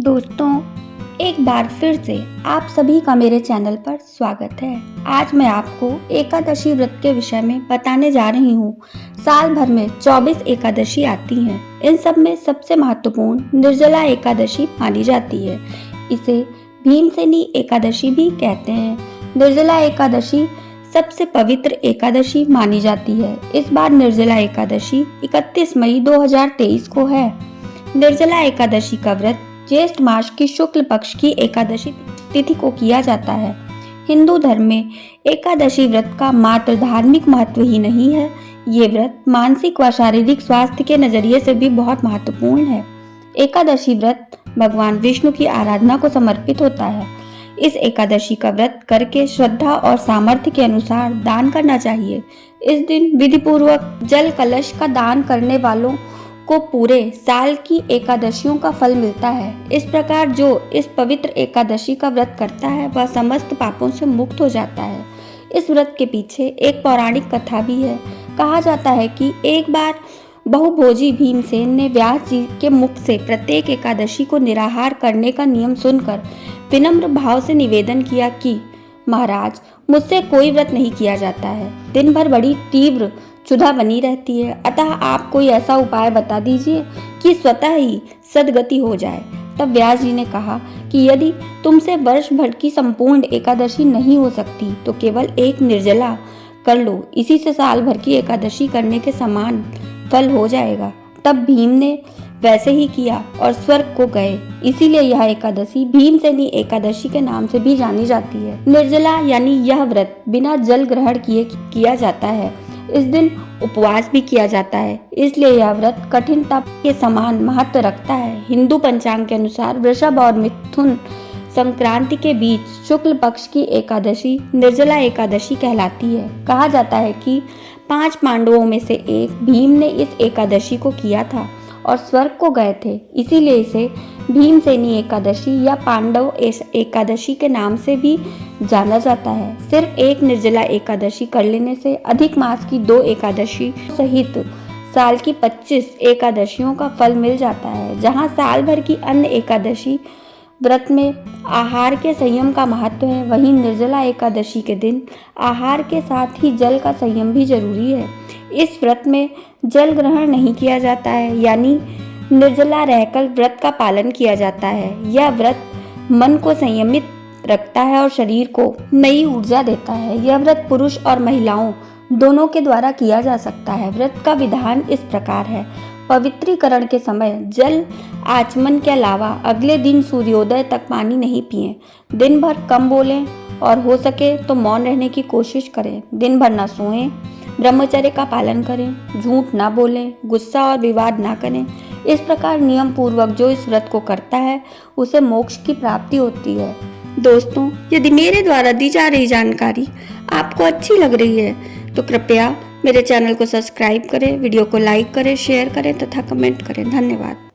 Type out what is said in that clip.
दोस्तों, एक बार फिर से आप सभी का मेरे चैनल पर स्वागत है। आज मैं आपको एकादशी व्रत के विषय में बताने जा रही हूँ। साल भर में 24 एकादशी आती हैं। इन सब में सबसे महत्वपूर्ण निर्जला एकादशी मानी जाती है। इसे भीमसेनी एकादशी भी कहते हैं। निर्जला एकादशी सबसे पवित्र एकादशी मानी जाती है। इस बार निर्जला एकादशी 31 मई 2023 को है। निर्जला एकादशी का व्रत ज्येष्ठ मास की शुक्ल पक्ष की एकादशी तिथि को किया जाता है। हिंदू धर्म में एकादशी व्रत का मात्र धार्मिक महत्व ही नहीं है, ये व्रत मानसिक व शारीरिक स्वास्थ्य के नजरिए से भी बहुत महत्वपूर्ण है। एकादशी व्रत भगवान विष्णु की आराधना को समर्पित होता है। इस एकादशी का व्रत करके श्रद्धा और सामर्थ्य के अनुसार दान करना चाहिए। इस दिन विधि पूर्वक जल कलश का दान करने वालों को पूरे साल की एकादशियों का फल मिलता है। इस प्रकार जो इस पवित्र एकादशी का व्रत करता है वह समस्त पापों से मुक्त हो जाता है। इस व्रत के पीछे एक पौराणिक कथा भी है। कहा जाता है कि एक बार बहुभोजी भीमसेन ने व्यास जी के मुख से प्रत्येक एकादशी को निराहार करने का नियम सुनकर विनम्र भाव से निवेदन किया कि महाराज, मुझसे कोई व्रत नहीं किया जाता है। दिन भर बड़ी तीव्र क्षुधा बनी रहती है, अतः आप कोई ऐसा उपाय बता दीजिए कि स्वतः ही सद्गति हो जाए। तब व्यास जी ने कहा कि यदि तुमसे वर्ष भर की संपूर्ण एकादशी नहीं हो सकती तो केवल एक निर्जला कर लो, इसी से साल भर की एकादशी करने के समान फल हो जाएगा। तब भीम ने वैसे ही किया और स्वर्ग को गए। इसीलिए यह एकादशी भीमसेनी एकादशी के नाम से भी जानी जाती है। निर्जला यानी यह व्रत बिना जल ग्रहण किए किया जाता है। इस दिन उपवास भी किया जाता है, इसलिए यह व्रत कठिन तप के समान महत्व रखता है। हिंदू पंचांग के अनुसार वृषभ और मिथुन संक्रांति के बीच शुक्ल पक्ष की एकादशी निर्जला एकादशी कहलाती है। कहा जाता है कि 5 पांडवों में से एक भीम ने इस एकादशी को किया था और स्वर्ग को गए थे, इसीलिए इसे भीमसेनी एकादशी या पांडव एकादशी के नाम से भी जाना जाता है। सिर्फ एक निर्जला एकादशी कर लेने से अधिक मास की 2 एकादशी सहित साल की 25 एकादशियों का फल मिल जाता है। जहां साल भर की अन्य एकादशी व्रत में आहार के संयम का महत्व है, वहीं निर्जला एकादशी के दिन आहार के साथ ही जल का संयम भी जरूरी है। इस व्रत में जल ग्रहण नहीं किया जाता है, यानी निर्जला रहकर व्रत का पालन किया जाता है। यह व्रत मन को संयमित रखता है और शरीर को नई ऊर्जा देता है। यह व्रत पुरुष और महिलाओं दोनों के द्वारा किया जा सकता है। व्रत का विधान इस प्रकार है। पवित्रीकरण के समय जल आचमन के अलावा अगले दिन सूर्योदय तक पानी नहीं पिएं। दिन भर कम बोलें और हो सके तो मौन रहने की कोशिश करें। दिन भर न सोएं, ब्रह्मचर्य का पालन करें, झूठ ना बोलें, गुस्सा और विवाद ना करें। इस प्रकार नियम पूर्वक जो इस व्रत को करता है उसे मोक्ष की प्राप्ति होती है। दोस्तों, यदि मेरे द्वारा दी जा रही जानकारी आपको अच्छी लग रही है तो कृपया मेरे चैनल को सब्सक्राइब करें, वीडियो को लाइक करें, शेयर करें तथा कमेंट करें। धन्यवाद।